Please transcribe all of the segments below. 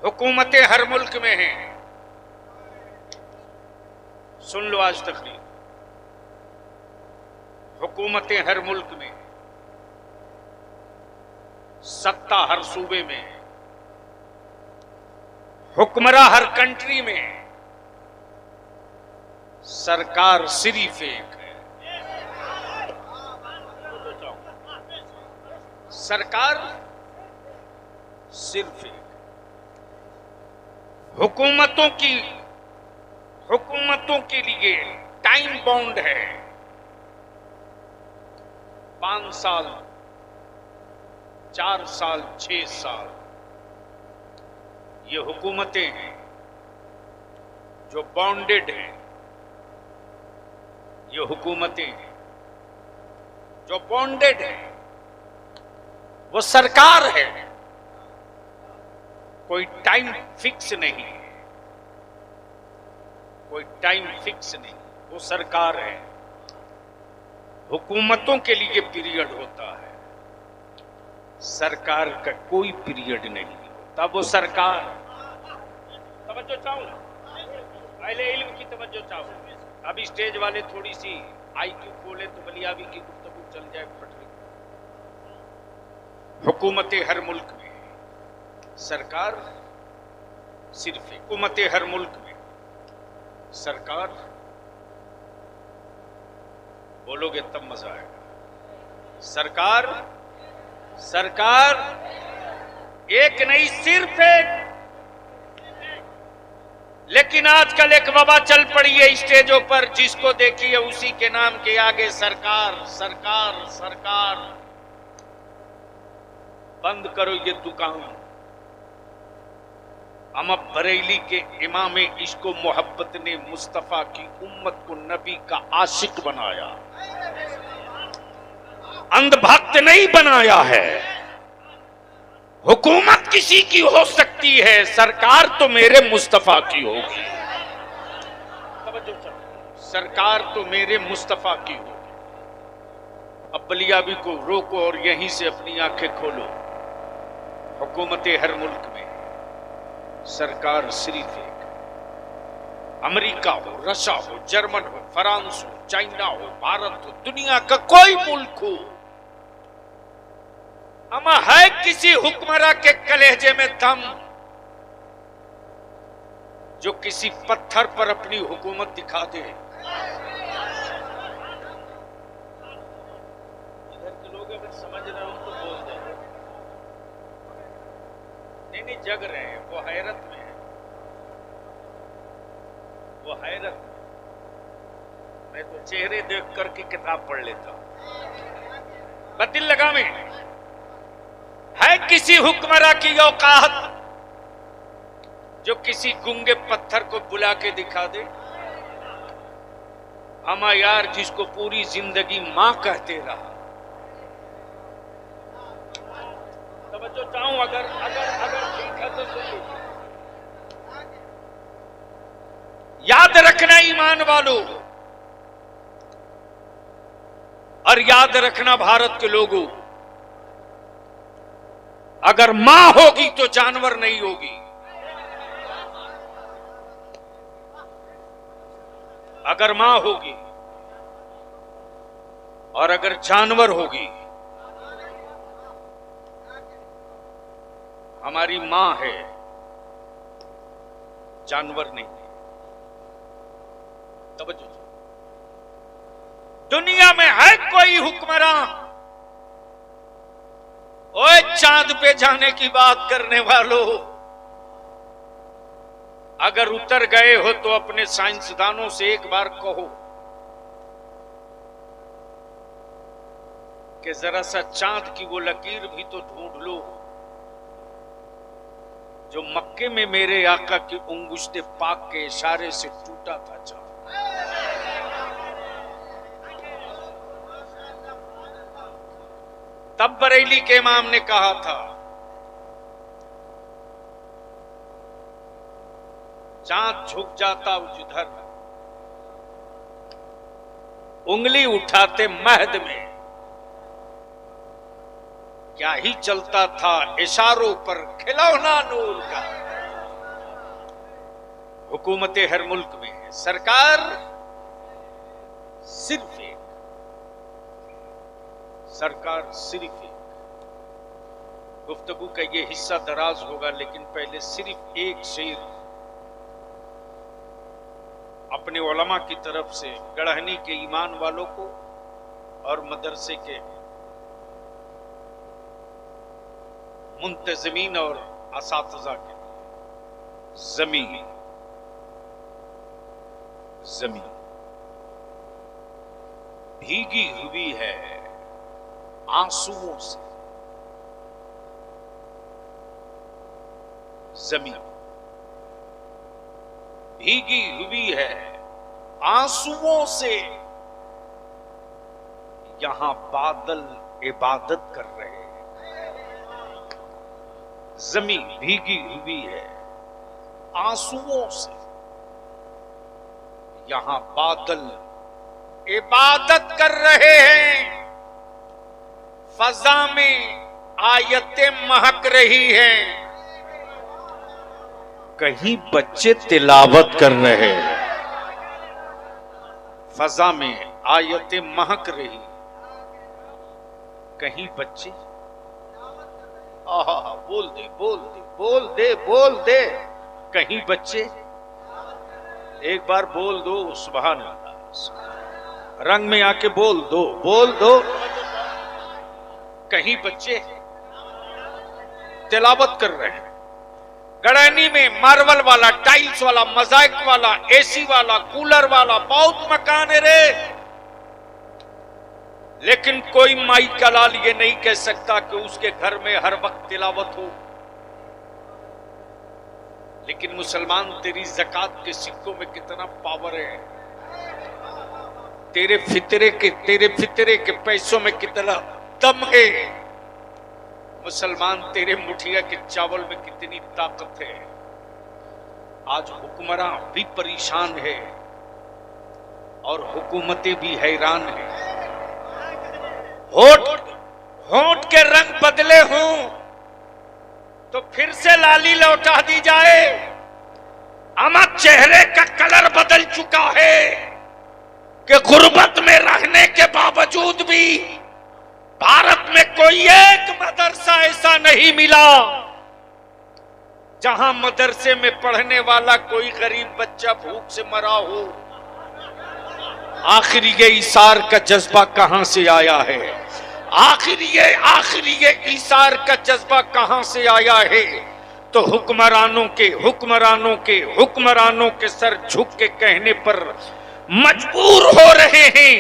हुकूमतें हर मुल्क में हैं। सुन लो आज तकरीर, हुकूमतें हर मुल्क में, सत्ता हर सूबे में, हुक्मरा हर कंट्री में, सरकार सिर्फ एक है। सरकार सिर्फ एक। हुकूमतों के लिए टाइम बाउंड है। 5 साल, 4 साल, 6 साल। ये हुकूमतें हैं जो बाउंडेड हैं। ये हुकूमतें हैं जो बाउंडेड हैं। वो सरकार है, कोई टाइम फिक्स नहीं है, कोई टाइम फिक्स नहीं। वो सरकार है। हुकूमतों के लिए पीरियड होता है, सरकार का कोई पीरियड नहीं होता। वो सरकार, तवज्जो चाहूं, पहले इल्म की तवज्जो चाहूं। अभी स्टेज वाले थोड़ी सी IQ खोले तो बलियाबी की गुफ्तगू चल जाए पटरी। हुकूमतें हर मुल्क में, सरकार सिर्फ एक। हुकूमतें हर मुल्क में, सरकार, बोलोगे तब मजा आएगा। सरकार एक नहीं, सिर्फ एक। लेकिन आजकल एक वबा चल पड़ी है स्टेजों पर, जिसको देखिए उसी के नाम के आगे सरकार सरकार सरकार। बंद करो ये दुकान। अमा बरेली के इमाम इश्को मोहब्बत ने मुस्तफा की उम्मत को नबी का आशिक बनाया, अंधभक्त नहीं बनाया है। हुकूमत किसी की हो सकती है, सरकार तो मेरे मुस्तफा की होगी। सरकार तो मेरे मुस्तफा की होगी। अब बलियाबी को रोको और यहीं से अपनी आंखें खोलो। हुकूमतें हर मुल्क में, सरकार सिर्फ एक। अमेरिका हो, रशिया हो, जर्मन हो, फ्रांस हो, चाइना हो, भारत हो, दुनिया का कोई मुल्क हो, अमा है किसी हुक्मरा के कलेजे में दम जो किसी पत्थर पर अपनी हुकूमत दिखा दे। इधर के लोग अगर समझ रहे हो तो बोल दे। नहीं जग रहे हैं, वो हैरत में है, वो हैरत में। मैं तो चेहरे देख करके किताब पढ़ लेता हूं। दिल लगा में है किसी हुक्मरा की औकात जो किसी गूंगे पत्थर को बुला के दिखा दे। हमा यार जिसको पूरी जिंदगी मां कहते रहा। तवज्जो चाहूं, अगर ठीक है तो सुन लो। याद रखना ईमान वालों, और याद रखना भारत के लोगों, अगर मां होगी तो जानवर नहीं होगी। अगर मां होगी और अगर जानवर होगी। हमारी मां है, जानवर नहीं है। तवज्जो, दुनिया में है कोई हुक्मरान, ओए चांद पे जाने की बात करने वालों, अगर उतर गए हो तो अपने साइंसदानों से एक बार कहो कि जरा सा चांद की वो लकीर भी तो ढूंढ लो जो मक्के में मेरे आका की उंगुश्ते पाक के इशारे से टूटा था चांद। तब बरेली के इमाम ने कहा था, चांद झुक जाता जिधर, उंगली उठाते महद में, क्या ही चलता था इशारों पर खिलौना नूर का। हुकूमतें हर मुल्क में है, सरकार सिर्फ एक, सरकार सिर्फ एक। गुफ्तगू का ये हिस्सा दराज होगा, लेकिन पहले सिर्फ एक शेर अपने उलमा की तरफ से गढ़हनी के ईमान वालों को और मदरसे के मुंतज़मीन और असातिज़ा के जमीन जमीन भीगी हुई है आंसुओं से, जमीन भीगी हुई है आंसुओं से, यहां बादल इबादत कर रहे हैं। जमीन भीगी हुई है आंसुओं से, यहां बादल इबादत कर रहे हैं। फजा में आयतें महक रही हैं, कहीं बच्चे तिलावत कर रहे हैं। फजा में आयतें महक रही, कहीं बच्चे आहा बोल दे बोल दे बोल दे बोल दे, कहीं बच्चे एक बार बोल दो सुभान अल्लाह, रंग में आके बोल दो, कहीं बच्चे तिलावत कर रहे हैं। गढ़हनी में मार्बल वाला, टाइल्स वाला, मोज़ाइक वाला, एसी वाला, कूलर वाला बहुत मकान है रे, लेकिन कोई माई का लाल ये नहीं कह सकता कि उसके घर में हर वक्त तिलावत हो। लेकिन मुसलमान, तेरी ज़कात के सिक्कों में कितना पावर है, तेरे फितरे के पैसों में कितना दम है। मुसलमान, तेरे मुठिया के चावल में कितनी ताकत है। आज हुक्मरान भी परेशान है और हुकूमतें भी हैरान है। होंठ के रंग बदले हों तो फिर से लाली लौटा दी जाए। अमा चेहरे का कलर बदल चुका है कि गुर्बत में रहने के बावजूद भी भारत में कोई एक मदरसा ऐसा नहीं मिला जहां मदरसे में पढ़ने वाला कोई गरीब बच्चा भूख से मरा हो। आखिर ये इसार का जज्बा कहां से आया है? आखिर ये इसार का जज्बा कहां से आया है? तो हुक्मरानों के सर झुक के कहने पर मजबूर हो रहे हैं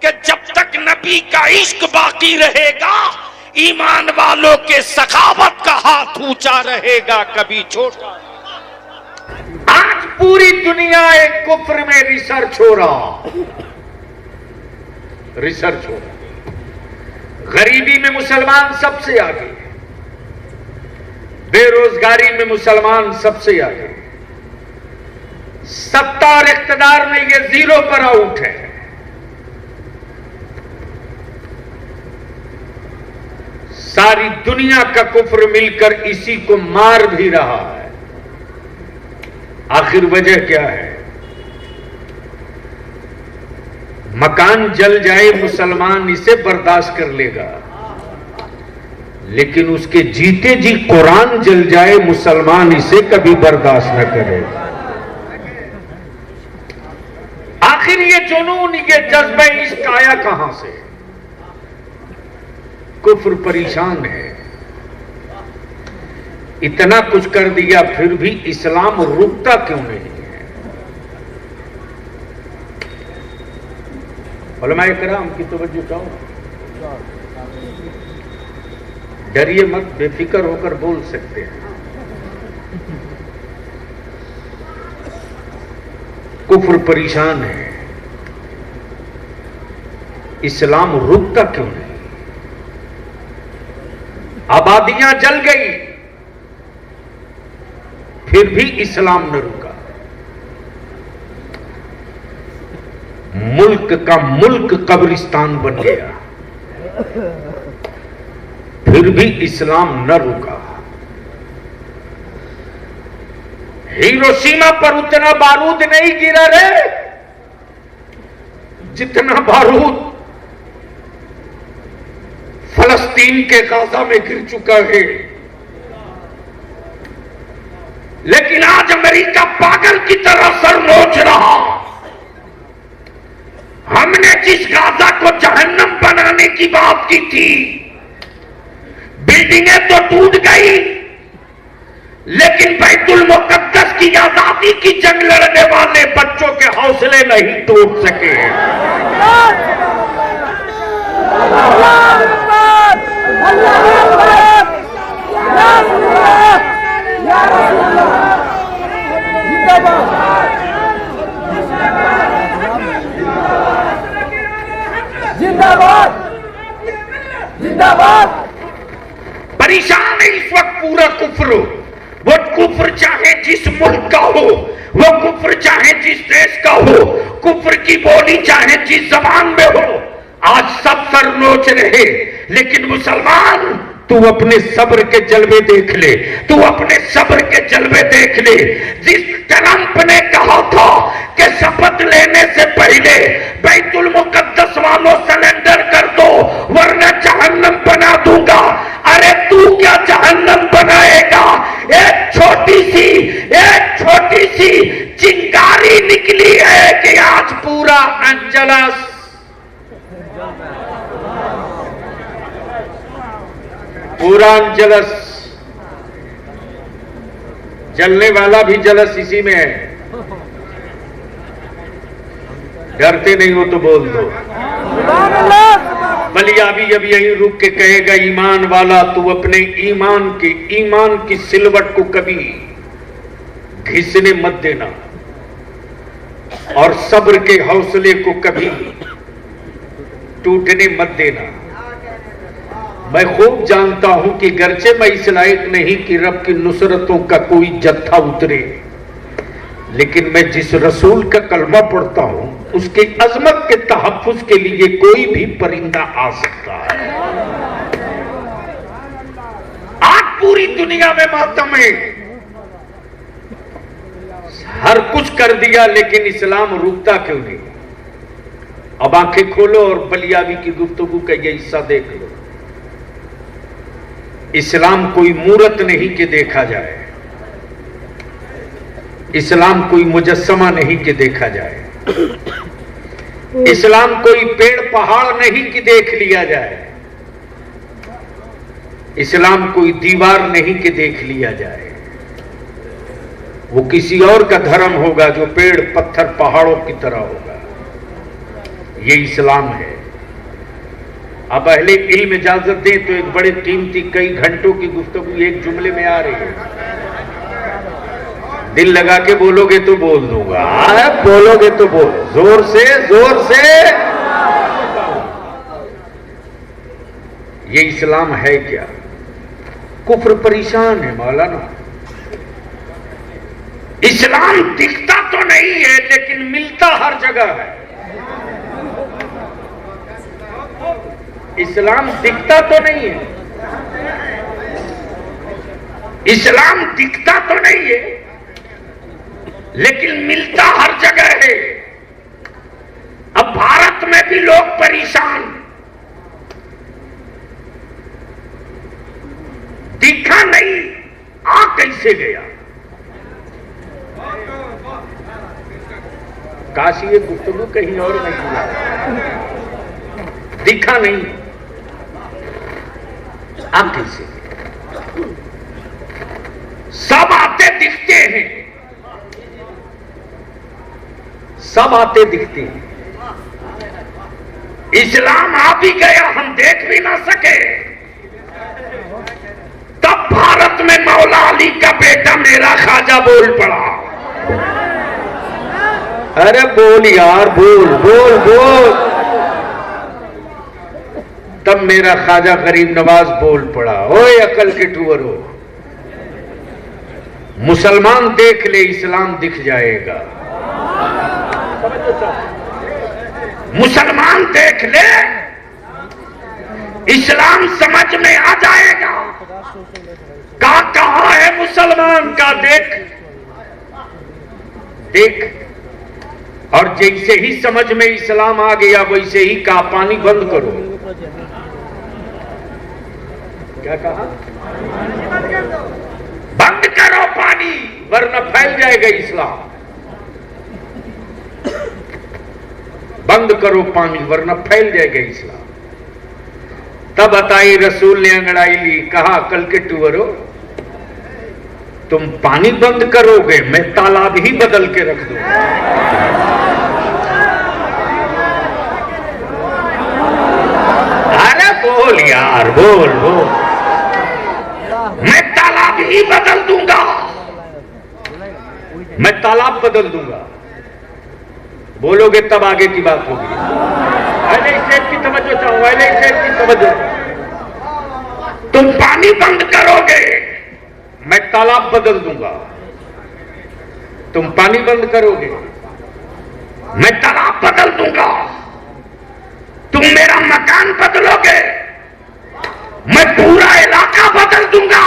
कि जब तक नबी का इश्क बाकी रहेगा, ईमान वालों के सखावत का हाथ ऊंचा रहेगा, कभी छोटा। आज पूरी दुनिया एक कुफ्र में रिसर्च हो रहा। गरीबी में मुसलमान सबसे आगे, बेरोजगारी में मुसलमान सबसे आगे, सत्ता और इख्तिदार में ये जीरो पर आउट है। सारी दुनिया का कुफ्र मिलकर इसी को मार भी रहा है। आखिर वजह क्या है? मकान जल जाए मुसलमान इसे बर्दाश्त कर लेगा, लेकिन उसके जीते जी कुरान जल जाए मुसलमान इसे कभी बर्दाश्त न करेगा। आखिर ये जुनून, ये जज्बा इश्क आया कहां से? कुफ्र परेशान है, इतना कुछ कर दिया फिर भी इस्लाम रुकता क्यों नहीं है? उलमाए किराम की तवज्जो चाहो, डरिए मत, बेफिक्र होकर बोल सकते हैं। कुफ्र परेशान है, इस्लाम रुकता क्यों नहीं? आबादियां जल गई फिर भी इस्लाम न रुका। मुल्क का मुल्क कब्रिस्तान बन गया, फिर भी इस्लाम न रुका। हिरोशिमा पर उतना बारूद नहीं गिरा रे जितना बारूद फलस्तीन के गाजा में गिर चुका है। लेकिन आज अमेरिका पागल की तरह सर नोच रहा। हमने जिस गाजा को जहन्नम बनाने की बात की थी, बिल्डिंगें तो टूट गई, लेकिन बैतुल मुकद्दस की आजादी की जंग लड़ने वाले बच्चों के हौसले नहीं टूट सके। जिंदाबाद जिंदाबाद। परेशान है इस वक्त पूरा कुफ्र। वो कुफ्र चाहे जिस मुल्क का हो, वो कुफ्र चाहे जिस देश का हो, कुफ्र की बोली चाहे जिस जबान में हो, आज सब सर नोच रहे। लेकिन मुसलमान, तू अपने सब्र के जलवे देख ले, तू अपने सब्र के जलवे देख ले। जिस ट्रंप ने कहा था कि शपथ लेने से पहले बैतुल मुकद्दस वालों सरेंडर कर दो वरना जहन्नम बना दूंगा, अरे तू क्या जहन्नम बनाएगा? एक छोटी सी चिंगारी निकली है कि आज पूरा अंजलस जलने वाला भी जलस इसी में है। डरते नहीं हो तो बोल दो। बलियाबी अब यहीं रुक के कहेगा, ईमान वाला तू अपने ईमान की सिलवट को कभी घिसने मत देना और सब्र के हौसले को कभी टूटने मत देना। मैं खूब जानता हूं कि गरचे मैं इस लायक नहीं कि रब की नुसरतों का कोई जत्था उतरे, लेकिन मैं जिस रसूल का कलमा पढ़ता हूं उसकी अजमत के तहफ्फुज के लिए कोई भी परिंदा आ सकता है। आज पूरी दुनिया में मातम है, हर कुछ कर दिया, लेकिन इस्लाम रुकता क्यों नहीं? अब आंखें खोलो और बलियाबी की गुफ्तगू का ये हिस्सा देख लो। इस्लाम कोई मूरत नहीं कि देखा जाए, इस्लाम कोई मुजस्समा नहीं कि देखा जाए, इस्लाम कोई पेड़ पहाड़ नहीं कि देख लिया जाए, इस्लाम कोई दीवार नहीं कि देख लिया जाए। वो किसी और का धर्म होगा जो पेड़ पत्थर पहाड़ों की तरह होगा। ये इस्लाम है। अब अहले इल्म इजाजत दें तो एक बड़े कीमती कई घंटों की गुफ्तगू एक जुमले में आ रही है। दिल लगा के बोलोगे तो बोल दूंगा, बोलोगे तो बोलो, जोर से जोर से। ये इस्लाम है क्या? कुफ्र परेशान है मौलाना। इस्लाम दिखता तो नहीं है लेकिन मिलता हर जगह है। इस्लाम दिखता तो नहीं है, इस्लाम दिखता तो नहीं है लेकिन मिलता हर जगह है। अब भारत में भी लोग परेशान, दिखा नहीं, आ कैसे गया? काश ये गुफ्तगू कहीं और नहीं किया, दिखा नहीं, आ कैसे? सब आते दिखते हैं, सब आते दिखते हैं। इस्लाम आ भी गया, हम देख भी ना सके। तब भारत में मौला अली का बेटा मेरा ख्वाजा बोल पड़ा। अरे बोल यार, बोल बोल बोल। तब मेरा ख्वाजा गरीब नवाज बोल पड़ा, ओए अकल के टूअरो, मुसलमान देख ले इस्लाम दिख जाएगा। मुसलमान देख ले इस्लाम समझ में आ जाएगा। कहां है मुसलमान का? देख देख, और जैसे ही समझ में इस्लाम आ गया वैसे ही कहा पानी बंद करो। क्या कहा? बंद करो पानी, वरना फैल जाएगा इस्लाम। बंद करो पानी वरना फैल जाएगा इस्लाम। तब बताई रसूल ने अंगड़ाई ली, कहा अकल के टूअरो, तुम पानी बंद करोगे, मैं तालाब ही बदल के रख दूंगा। अरे बोल यार, बोल बोल। मैं तालाब ही बदल दूंगा, मैं तालाब बदल दूंगा। बोलोगे तब आगे की बात होगी। अरे शेख की तवज्जो चाहूंगा, अरे शेख की तवज्जो। तुम पानी बंद करोगे, मैं तालाब बदल दूंगा। तुम पानी बंद करोगे, मैं तालाब बदल दूंगा। तुम मेरा मकान बदलोगे, मैं पूरा इलाका बदल दूंगा।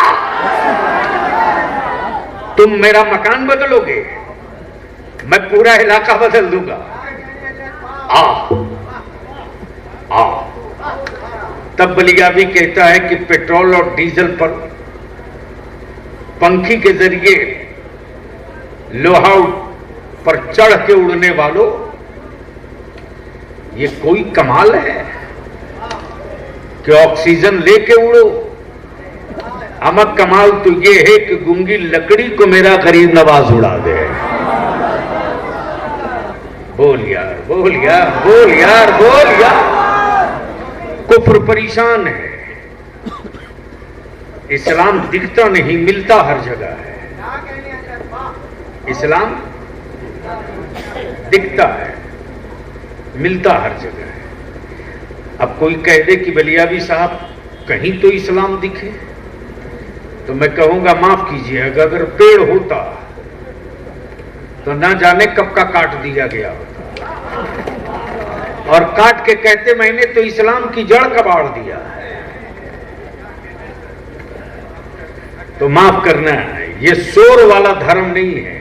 तुम मेरा मकान बदलोगे, मैं पूरा इलाका बदल दूंगा। आ तब बलियाबी कहता है कि पेट्रोल और डीजल पर पंखी के जरिए लोहा पर चढ़ के उड़ने वालों, ये कोई कमाल है कि ऑक्सीजन लेके उड़ो। अमक कमाल तो ये है कि गूंगी लकड़ी को मेरा गरीब नवाज उड़ा दे। बोल यार, बोल यार, बोल यार, बोल यार। कुफ्र परेशान है, इस्लाम दिखता नहीं, मिलता हर जगह है। इस्लाम दिखता है, मिलता हर जगह है। अब कोई कह दे कि बलियाबी साहब कहीं तो इस्लाम दिखे, तो मैं कहूंगा माफ कीजिएगा, अगर पेड़ होता तो ना जाने कब का काट दिया गया होता, और काट के कहते मैंने तो इस्लाम की जड़ कबाड़ दिया है। तो माफ करना है, ये शोर वाला धर्म नहीं है,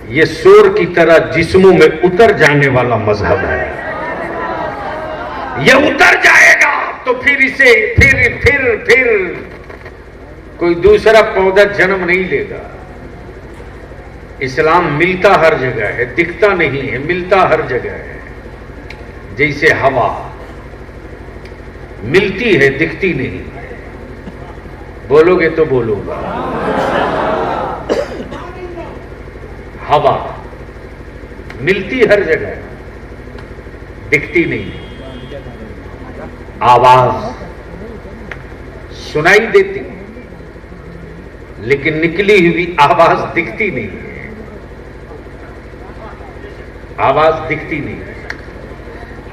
ये शोर की तरह जिस्मों में उतर जाने वाला मजहब है। ये उतर जाएगा तो फिर इसे फिर कोई दूसरा पौधा जन्म नहीं लेगा। इस्लाम मिलता हर जगह है, दिखता नहीं है, मिलता हर जगह है। जैसे हवा मिलती है, दिखती नहीं है। बोलोगे तो बोलूंगा। हवा मिलती हर जगह, दिखती नहीं। आवाज सुनाई देती, लेकिन निकली हुई आवाज दिखती नहीं है। आवाज दिखती नहीं है।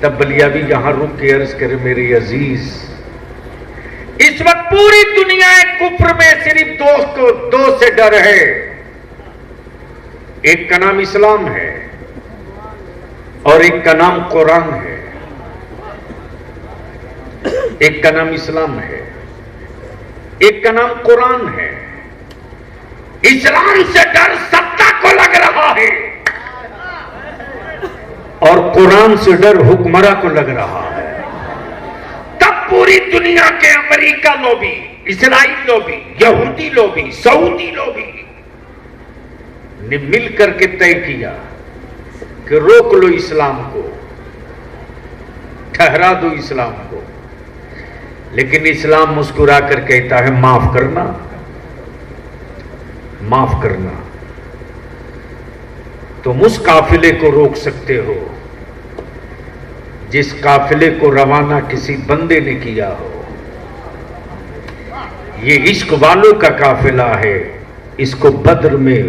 तब बलियाबी यहां रुक के अर्ज करे, मेरे अजीज, इस वक्त पूरी दुनिया कुफ्र में सिर्फ दो से डर है। एक का नाम इस्लाम है और एक का नाम कुरान है। एक का नाम इस्लाम है, एक का नाम कुरान है। इस्लाम से डर सत्ता को लग रहा है और कुरान से डर हुक्मरान को लग रहा है। तब पूरी दुनिया के अमेरिका लोबी, इस्राइल लोबी, यहूदी लोबी, सऊदी लोबी ने मिल करके तय किया कि रोक लो इस्लाम को, ठहरा दो इस्लाम को। लेकिन इस्लाम मुस्कुरा कर कहता है माफ करना, माफ करना। तुम उस काफिले को रोक सकते हो जिस काफिले को रवाना किसी बंदे ने किया हो। ये इश्क वालों का काफिला है, इसको बद्र में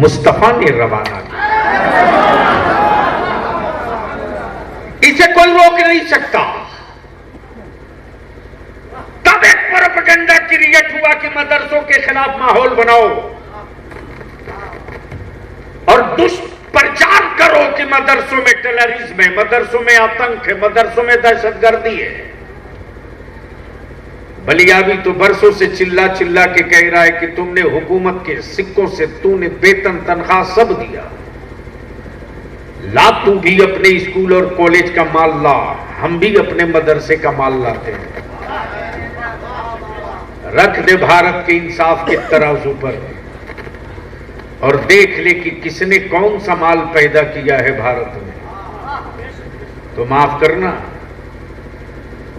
मुस्तफा ने रवाना किया। इसे कोई रोक नहीं सकता। तब एक प्रोपेगेंडा क्रिएट हुआ कि मदरसों के खिलाफ माहौल बनाओ और दुष्प्रचार करो कि मदरसों में टेररिज्म है, मदरसों में आतंक है, मदरसों में दहशतगर्दी है। बलियाबी तो बरसों से चिल्ला चिल्ला के कह रहा है कि तुमने हुकूमत के सिक्कों से तूने वेतन तनख्वाह सब दिया, ला तू भी अपने स्कूल और कॉलेज का माल ला, हम भी अपने मदरसे का माल लाते हैं। रख दे भारत के इंसाफ के तराजू पर और देख ले कि किसने कौन सा माल पैदा किया है भारत में। तो माफ करना,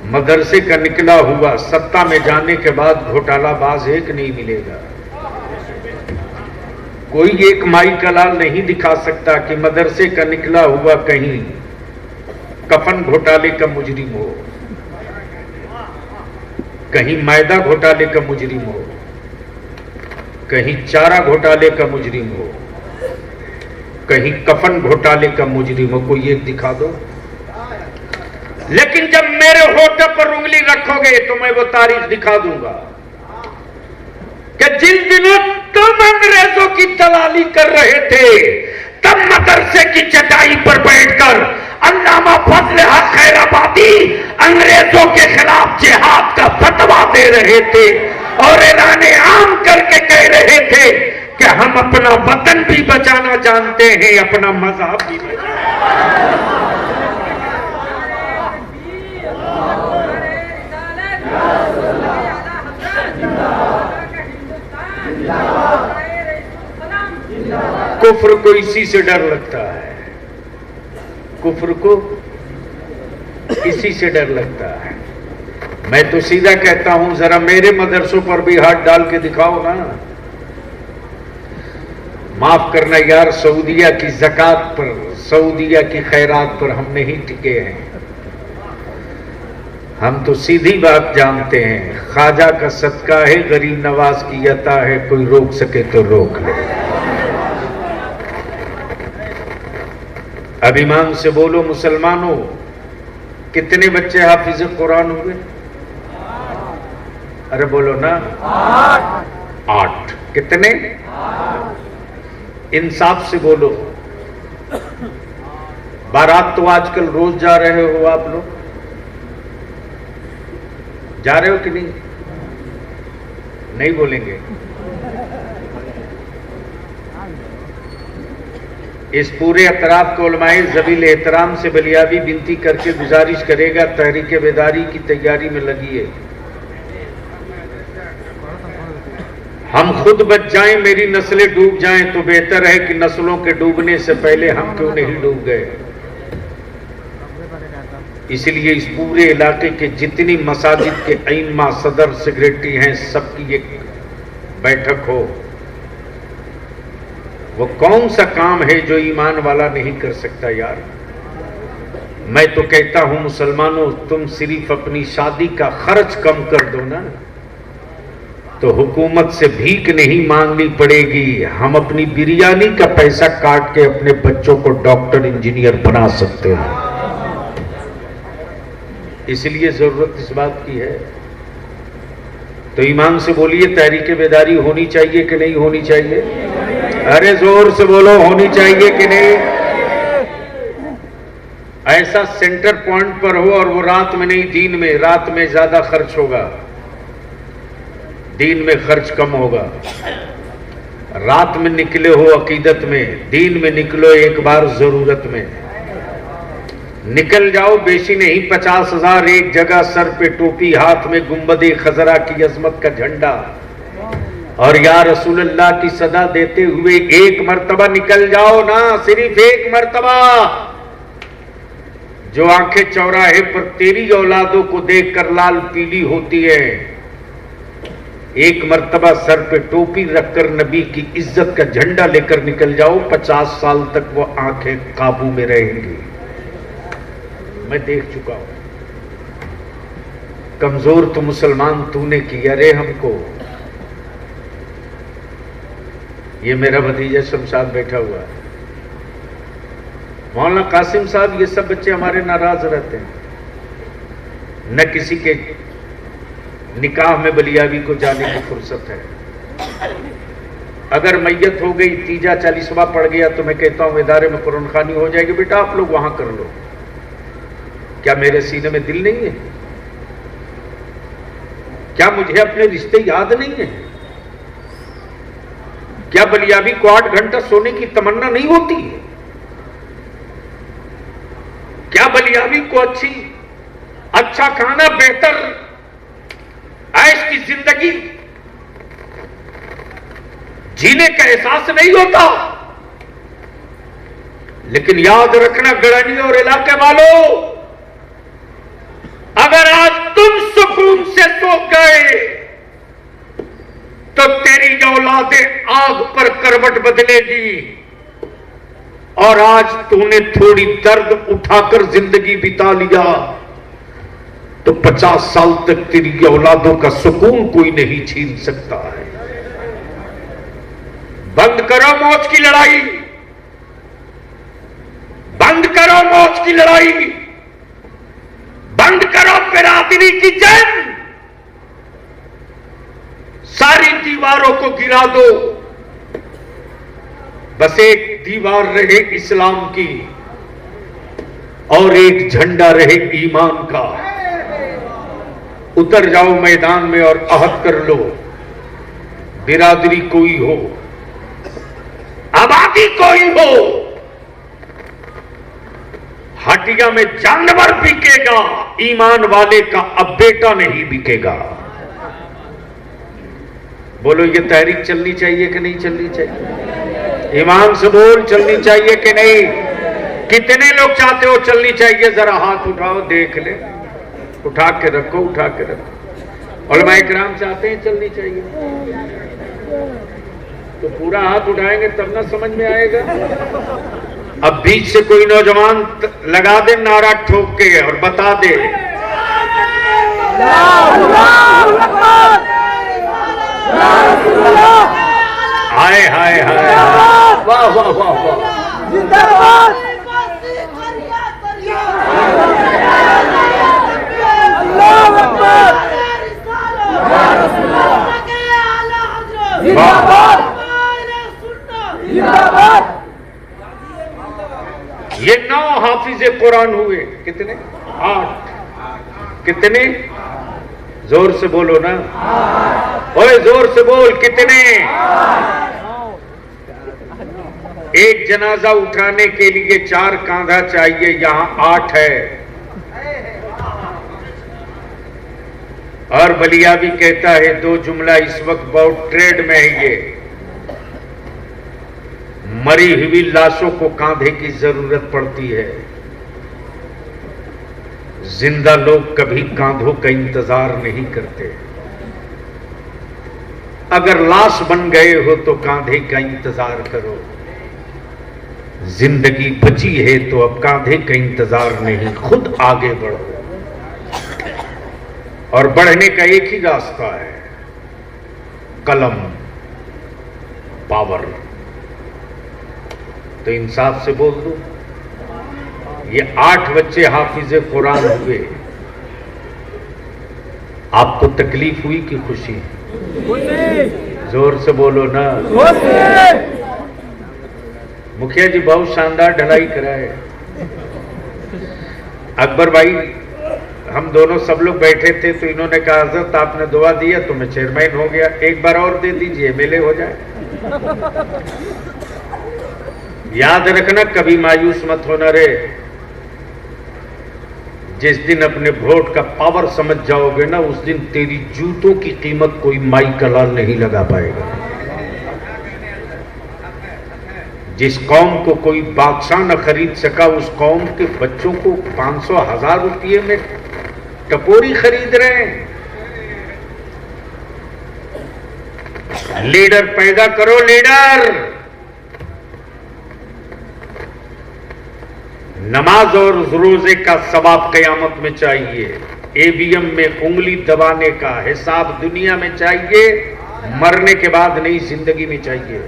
मदरसे का निकला हुआ सत्ता में जाने के बाद घोटालाबाज एक नहीं मिलेगा। कोई एक माई का लाल नहीं दिखा सकता कि मदरसे का निकला हुआ कहीं कफन घोटाले का मुजरिम हो, कहीं मैदा घोटाले का मुजरिम हो, कहीं चारा घोटाले का मुजरिम हो, कहीं कफन घोटाले का मुजरिम हो। कोई एक दिखा दो। लेकिन जब मेरे होठ पर उंगली रखोगे तो मैं वो तारीख दिखा दूंगा कि जिन दिनों तुम अंग्रेजों की दलाली कर रहे थे, तब मदरसे की चटाई पर बैठकर अल्लामा फजल हक खैराबादी अंग्रेजों के खिलाफ जिहाद का फतवा दे रहे थे और ऐलाने आम करके कह रहे थे कि हम अपना वतन भी बचाना जानते हैं, अपना मजहब भी बचाना। कुफ्र को इसी से डर लगता है, कुफ्र को इसी से डर लगता है। मैं तो सीधा कहता हूं, जरा मेरे मदरसों पर भी हाथ डाल के दिखाओ ना। माफ करना यार, सऊदिया की ज़कात पर, सऊदिया की खैरात पर हम नहीं टिके हैं। हम तो सीधी बात जानते हैं, ख्वाजा का सदका है, गरीब नवाज की अता है, कोई रोक सके तो रोक ले। अब ईमान से बोलो मुसलमानों, कितने बच्चे हाफिज कुरान हुए? अरे बोलो ना। 8। कितने? इंसाफ से बोलो। बारात तो आजकल रोज जा रहे हो आप लोग, जा रहे हो कि नहीं? नहीं बोलेंगे। इस पूरे अतराफ को उलमाए ज़बील एहतराम से बलियाबी विनती करके गुजारिश करेगा, तहरीक बेदारी की तैयारी में लगी है। हम खुद बच जाएं, मेरी नस्लें डूब जाएं तो बेहतर है कि नस्लों के डूबने से पहले हम क्यों नहीं डूब गए। इसलिए इस पूरे इलाके के जितनी मसाजिद के अइम्मा, सदर, सेक्रेटरी हैं, सबकी एक बैठक हो। वो कौन सा काम है जो ईमान वाला नहीं कर सकता यार। मैं तो कहता हूं मुसलमानों, तुम सिर्फ अपनी शादी का खर्च कम कर दो ना, तो हुकूमत से भीख नहीं मांगनी पड़ेगी। हम अपनी बिरयानी का पैसा काट के अपने बच्चों को डॉक्टर, इंजीनियर बना सकते हैं। इसलिए जरूरत इस बात की है। तो ईमान से बोलिए, तहरीक बेदारी होनी चाहिए कि नहीं होनी चाहिए? अरे जोर से बोलो, होनी चाहिए कि नहीं? ऐसा सेंटर पॉइंट पर हो, और वो रात में नहीं, दिन में। रात में ज्यादा खर्च होगा, दिन में खर्च कम होगा। रात में निकले हो अकीदत में, दिन में निकलो एक बार जरूरत में। निकल जाओ, बेशी नहीं 50,000 एक जगह, सर पे टोपी, हाथ में गुंबदे खजरा की अजमत का झंडा, और या रसूलुल्लाह की सदा देते हुए एक मर्तबा निकल जाओ ना, सिर्फ एक मर्तबा। जो आंखें चौराहे पर तेरी औलादों को देखकर लाल पीली होती है, एक मर्तबा सर पे टोपी रखकर नबी की इज्जत का झंडा लेकर निकल जाओ, 50 साल तक वो आंखें काबू में रहेंगी। मैं देख चुका हूं। कमजोर तो मुसलमान तूने किया रे हमको। ये मेरा भतीजा शमशाद बैठा हुआ है, मौलाना कासिम साहब, ये सब बच्चे हमारे नाराज रहते हैं। न किसी के निकाह में बलियाबी को जाने की फुर्सत है। अगर मैयत हो गई, तीजा 40वां पड़ गया, तो मैं कहता हूं इदारे में कुरान खानी हो जाएगी, बेटा आप लोग वहां कर लो। क्या मेरे सीने में दिल नहीं है? क्या मुझे अपने रिश्ते याद नहीं है? क्या बलियाबी को 8 घंटा सोने की तमन्ना नहीं होती है? क्या बलियाबी को अच्छा खाना, बेहतर ऐश की जिंदगी जीने का एहसास नहीं होता? लेकिन याद रखना गड़नी और इलाके वालों, अगर आज तुम सुकून से सो गए तो तेरी औलादें आग पर करवट बदलेगी। और आज तूने थोड़ी दर्द उठाकर जिंदगी बिता लिया तो 50 साल तक तेरी औलादों का सुकून कोई नहीं छीन सकता है। बंद करो मौज की लड़ाई, बंद करो मौज की लड़ाई, बंद करो बिरादरी की जंग, सारी दीवारों को गिरा दो, बस एक दीवार रहे इस्लाम की और एक झंडा रहे ईमान का। उतर जाओ मैदान में और अहद कर लो, बिरादरी कोई हो, आबादी कोई हो, हटिया में जानवर बिकेगा, ईमान वाले का अब बेटा नहीं बिकेगा। बोलो ये तहरीक चलनी चाहिए कि नहीं चलनी चाहिए? ईमान से बोल, चलनी चाहिए कि नहीं? कितने लोग चाहते हो चलनी चाहिए? जरा हाथ उठाओ, देख ले, उठा के रखो, उठा के रखो। उलमा इकराम चाहते हैं चलनी चाहिए, तो पूरा हाथ उठाएंगे तब ना समझ में आएगा। अब बीच से कोई नौजवान लगा दे नारा ठोक के और बता दे, हाय हाय हाय, वाह वाह वाह वाह, जिंदाबाद, अल्लाहू अकबर, जिंदाबाद, जिंदाबाद। ये 9 हाफिजे कुरान हुए, कितने? 8। कितने? जोर से बोलो ना, ओए जोर से बोल, कितने? एक जनाजा उठाने के लिए 4 कांधा चाहिए, यहां 8 है। और बलिया भी कहता है 2 जुमला इस वक्त बहुत ट्रेड में है, ये मरी हुई लाशों को कांधे की जरूरत पड़ती है, जिंदा लोग कभी कांधों का इंतजार नहीं करते। अगर लाश बन गए हो तो कांधे का इंतजार करो, जिंदगी बची है तो अब कांधे का इंतजार नहीं, खुद आगे बढ़ो। और बढ़ने का एक ही रास्ता है, कलम, पावर। तो इंसाफ से बोल दो, ये 8 बच्चे हाफिजे कुरान हुए, आपको तकलीफ हुई कि खुशी? जोर से बोलो ना। मुखिया जी बहुत शानदार ढलाई कराए। अकबर भाई, हम दोनों सब लोग बैठे थे तो इन्होंने कहा हजरत आपने दुआ दिया तो मैं चेयरमैन हो गया, एक बार और दे दीजिए, एमएलए हो जाए। याद रखना, कभी मायूस मत होना रे। जिस दिन अपने वोट का पावर समझ जाओगे ना, उस दिन तेरी जूतों की कीमत कोई माई का लाल नहीं लगा पाएगा। जिस कौम को कोई बादशाह न खरीद सका, उस कौम के बच्चों को 500,000 रुपये में टपोरी खरीद रहे हैं। लीडर पैदा करो, लीडर। नमाज और रोजे का सवाब कयामत में चाहिए, ईवीएम में उंगली दबाने का हिसाब दुनिया में चाहिए, मरने के बाद नहीं, जिंदगी में चाहिए।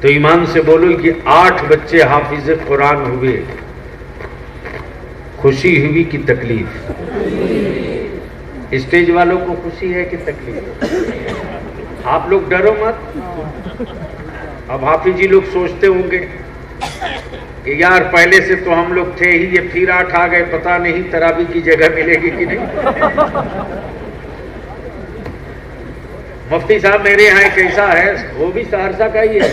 तो ईमान से बोलो, ये 8 बच्चे हाफिज कुरान हुए, खुशी हुई कि तकलीफ? स्टेज वालों को खुशी है कि तकलीफ? आप लोग डरो मत। अब हाफिजी लोग सोचते होंगे यार पहले से तो हम लोग थे ही, ये फिर 8 आ गए, पता नहीं तरावी की जगह मिलेगी कि नहीं। मुफ्ती साहब मेरे यहाँ एक ऐसा है, वो भी सहरसा का ही है,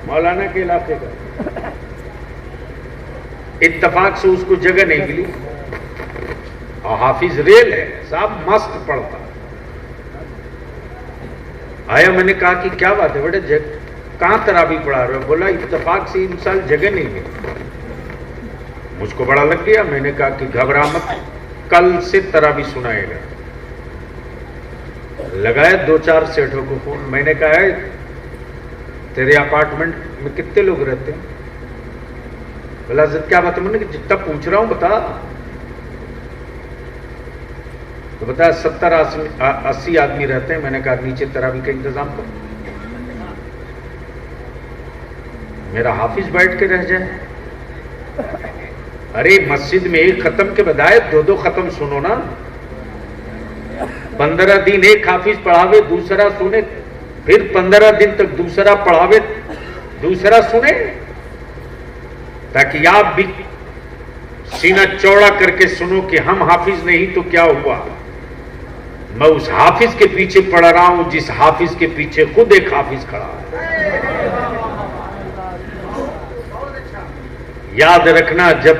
मौलाना के इलाके का, इत्तफाक से उसको जगह नहीं मिली और हाफिज रेल है साहब, मस्त पढ़ता। आया, मैंने कहा कि क्या बात है बेटे, कहां तरावी पढ़ा रहे हो? बोला इत्तफाक से इन साल जगह नहीं मिली। मुझको बड़ा लग गया, मैंने कहा कि घबरा मत, कल से तरावी सुनाएगा। लगाया 2-4 सेठों को फोन, मैंने कहा है तेरे अपार्टमेंट में कितने लोग रहते हैं? बोला क्या बात है? मैंने जितना पूछ रहा हूं बता। तो बताया 70-80 आदमी रहते हैं। मैंने कहा नीचे तरावी का इंतजाम कर, मेरा हाफिज बैठ के रह जाए। अरे मस्जिद में एक खत्म के बजाय 2-2 खत्म सुनो ना। 15 दिन एक हाफिज पढ़ावे, दूसरा सुने, फिर 15 दिन तक दूसरा पढ़ावे, दूसरा सुने, ताकि आप भी सीना चौड़ा करके सुनो कि हम हाफिज नहीं तो क्या हुआ। मैं उस हाफिज के पीछे पढ़ रहा हूं जिस हाफिज के पीछे खुद एक हाफिज खड़ा है। याद रखना, जब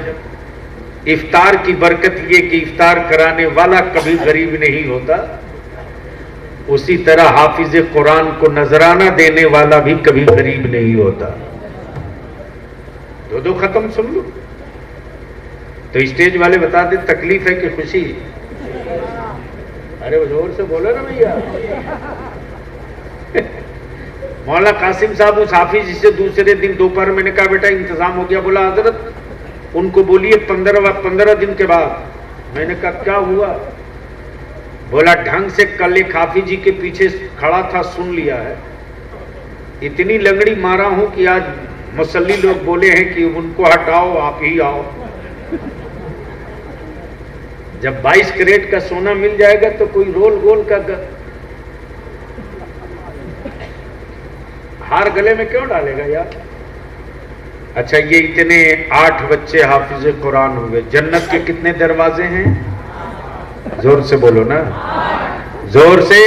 इफ्तार की बरकत ये कि इफ्तार कराने वाला कभी गरीब नहीं होता, उसी तरह हाफिज कुरान को नजराना देने वाला भी कभी गरीब नहीं होता। 2-2 खत्म सुन लो तो स्टेज वाले बता दे तकलीफ है कि खुशी। अरे वो जोर से बोलो ना भैया। मौला कासिम साहब उस हाफिज से दूसरे दिन दोपहर मैंने कहा बेटा इंतजाम हो गया? बोला हजरत उनको बोलिए 15 दिन के बाद। मैंने कहा क्या हुआ? बोला ढंग से कल एक हाफिज जी के पीछे खड़ा था, सुन लिया है, इतनी लंगड़ी मारा हूं कि आज मुसल्ली लोग बोले हैं कि उनको हटाओ, आप ही आओ। जब 22 कैरेट का सोना मिल जाएगा तो कोई रोल गोल का हार गले में क्यों डालेगा यार? अच्छा, ये इतने 8 बच्चे हाफिज कुरान हुए। जन्नत के कितने दरवाजे हैं? जोर से बोलो ना, जोर से।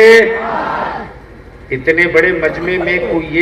इतने बड़े मजमे में कोई ये